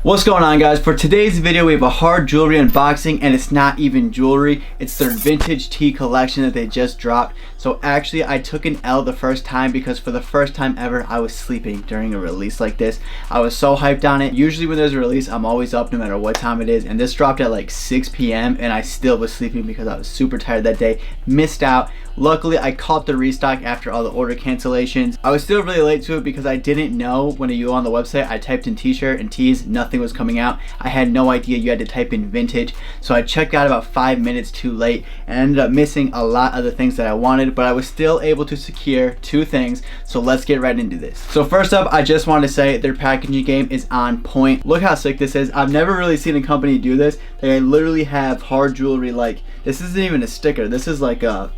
What's going on, guys? For today's video we have a hard jewelry unboxing, and it's not even jewelry, it's their vintage tee collection that they just dropped. So actually I took an L the first time because for the first time ever I was sleeping during a release like this. I was so hyped on it. Usually when there's a release I'm always up no matter what time it is, and this dropped at like 6 p.m. and I still was sleeping because I was super tired that day. Missed out. Luckily I caught the restock after all the order cancellations. I was still really late to it because I didn't know when you go on the website. I typed in t-shirt and tees, nothing was coming out. I had no idea you had to type in vintage, so I checked out about 5 minutes too late and ended up missing a lot of the things that I wanted, but I was still able to secure two things. So let's get right into this. So first up, I just want to say their packaging game is on point. Look how sick this is. I've never really seen a company do this. They literally have hard jewelry, like this isn't even a sticker, this is like a,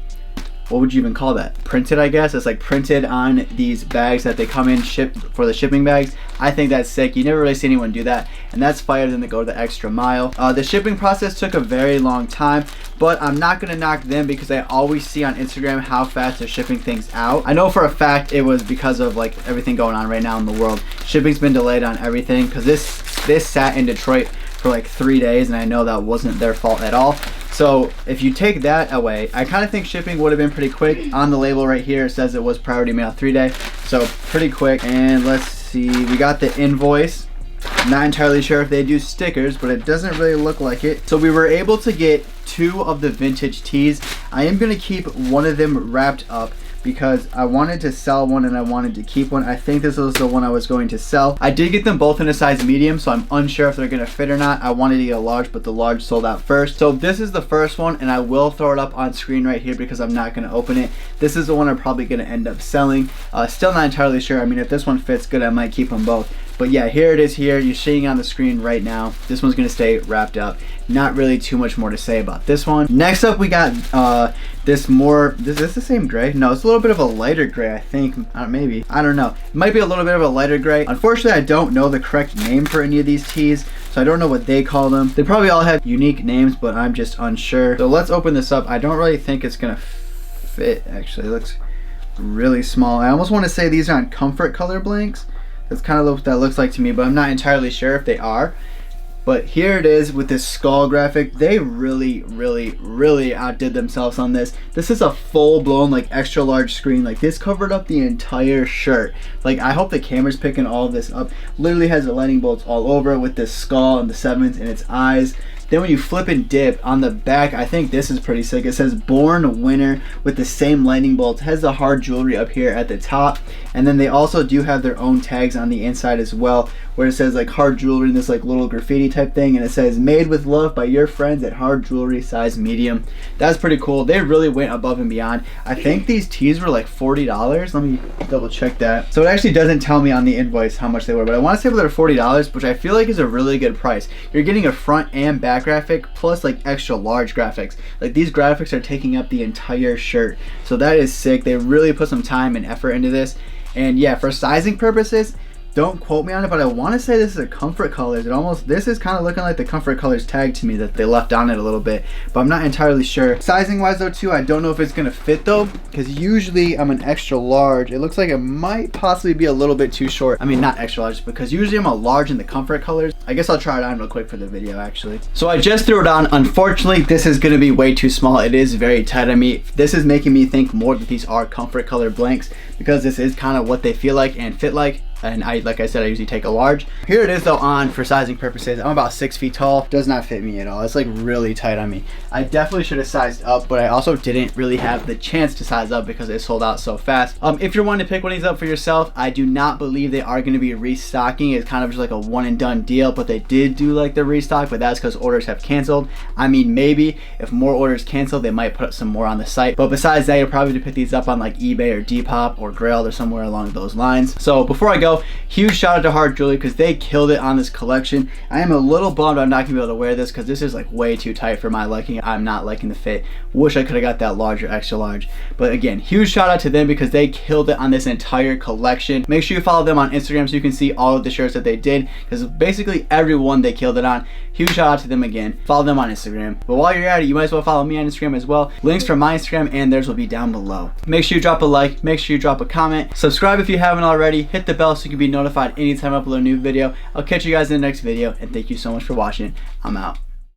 what would you even call that? Printed, I guess. It's like printed on these bags that they come in shipped for the shipping bags. I think that's sick. You never really see anyone do that, and that's fire than to go the extra mile. The shipping process took a very long time, but I'm not gonna knock them because I always see on Instagram how fast they're shipping things out. I know for a fact it was because of like everything going on right now in the world. Shipping's been delayed on everything because this sat in Detroit for like 3 days, and I know that wasn't their fault at all. So if you take that away, I kind of think shipping would have been pretty quick. On the label right here it says it was priority mail 3-day, so pretty quick. And let's see, we got the invoice. Not entirely sure if they do stickers, but it doesn't really look like it. So we were able to get 2 of the vintage tees. I am gonna keep one of them wrapped up because I wanted to sell one and I wanted to keep one. I think this was the one I was going to sell. I did get them both in a size medium, so I'm unsure if they're gonna fit or not. I wanted to get a large, but the large sold out first. So this is the first one, and I will throw it up on screen right here because I'm not gonna open it. This is the one I'm probably gonna end up selling. Still not entirely sure. I mean, if this one fits good, I might keep them both. But yeah, here it is here. You're seeing on the screen right now. This one's gonna stay wrapped up. Not really too much more to say about this one. Next up we got this the same gray? No, it's a little bit of a lighter gray, I think. Maybe, I don't know. It might be a little bit of a lighter gray. Unfortunately, I don't know the correct name for any of these tees, so I don't know what they call them. They probably all have unique names, but I'm just unsure. So let's open this up. I don't really think it's gonna fit, actually. It looks really small. I almost want to say these are on comfort color blanks. That's kind of what that looks like to me, but I'm not entirely sure if they are. But here it is with this skull graphic. They really outdid themselves on this. This is a full-blown like extra large screen. Like this covered up the entire shirt. Like I hope the camera's picking all of this up. Literally has the lightning bolts all over it with this skull and the 7s in its eyes. Then when you flip and dip on the back, I think this is pretty sick. It says Born Winner with the same lightning bolts. It has the hard jewelry up here at the top. And then they also do have their own tags on the inside as well, where it says like hard jewelry in this like little graffiti type thing. And it says made with love by your friends at hard jewelry size medium. That's pretty cool. They really went above and beyond. I think these tees were like $40. Let me double check that. So it actually doesn't tell me on the invoice how much they were, but I want to say they're $40, which I feel like is a really good price. You're getting a front and back graphic plus like extra large graphics. Like these graphics are taking up the entire shirt, so that is sick. They really put some time and effort into this. And yeah, for sizing purposes, don't quote me on it, but I want to say this is a comfort colors. This is kind of looking like the comfort colors tag to me that they left on it a little bit, but I'm not entirely sure. Sizing wise though too, I don't know if it's gonna fit though, because usually I'm an extra large. It looks like it might possibly be a little bit too short. I mean, not extra large, because usually I'm a large in the comfort colors. I guess I'll try it on real quick for the video actually. So I just threw it on. Unfortunately, this is gonna be way too small. It is very tight on me. This is making me think more that these are comfort color blanks, because this is kind of what they feel like and fit like. And like I said, I usually take a large. Here it is though on for sizing purposes. I'm about 6 feet tall. Does not fit me at all. It's like really tight on me. I definitely should have sized up, but I also didn't really have the chance to size up because it sold out so fast. If you're wanting to pick one of these up for yourself, I do not believe they are going to be restocking. It's kind of just like a one and done deal, but they did do like the restock, but that's because orders have canceled. I mean, maybe if more orders cancel, they might put up some more on the site. But besides that, you'll probably pick these up on like eBay or Depop or Grailed or somewhere along those lines. So before I go, huge shout out to Hard Jewelry because they killed it on this collection. I am a little bummed I'm not gonna be able to wear this because this is like way too tight for my liking. I'm not liking the fit. Wish I could have got that large or extra large. But again, huge shout out to them because they killed it on this entire collection. Make sure you follow them on Instagram so you can see all of the shirts that they did, because basically literally everyone they killed it on. Huge shout out to them again. Follow them on Instagram. But while you're at it, you might as well follow me on Instagram as well. Links for my Instagram and theirs will be down below. Make sure you drop a like, make sure you drop a comment, subscribe if you haven't already, hit the bell so you can be notified anytime I upload a new video. I'll catch you guys in the next video, and thank you so much for watching. I'm out.